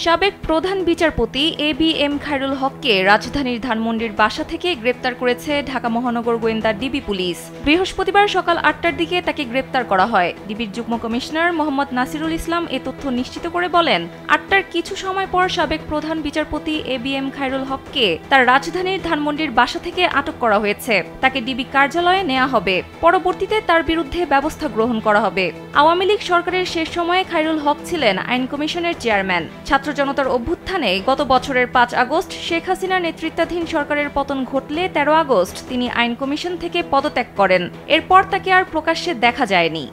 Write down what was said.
সাবেক প্রধান বিচারপতি এবিএম খায়রুল হককে রাজধানীর ধানমন্ডির বাসা থেকে গ্রেপ্তার করেছে ঢাকা মহানগর গোয়েন্দা ডিবি পুলিশ। বৃহস্পতিবার সকাল ৮টার দিকে তাকে গ্রেপ্তার করা হয়। ডিবির যুগ্ম কমিশনার মোহাম্মদ নাসিরুল ইসলাম এ তথ্য নিশ্চিত করে বলেন, ৮টার কিছু সময় পর সাবেক প্রধান বিচারপতি এবিএম খায়রুল হককে তার রাজধানীর ধানমন্ডির বাসা থেকে আটক করা হয়েছে। তাকে ডিবি কার্যালয়ে নেওয়া হবে। পরবর্তীতে তার বিরুদ্ধে ব্যবস্থা গ্রহণ করা হবে। আওয়ামী লীগ সরকারের শেষ সময়ে খায়রুল হক ছিলেন আইন কমিশনের চেয়ারম্যান। ছাত্র জনতার অভ্যুত্থানে গত বছরের ৫ আগস্ট শেখ হাসিনার নেতৃত্বাধীন সরকারের পতন ঘটলে ১৩ আগস্ট তিনি আইন কমিশন থেকে পদত্যাগ করেন। এরপর তাকে আর প্রকাশ্যে দেখা যায়নি।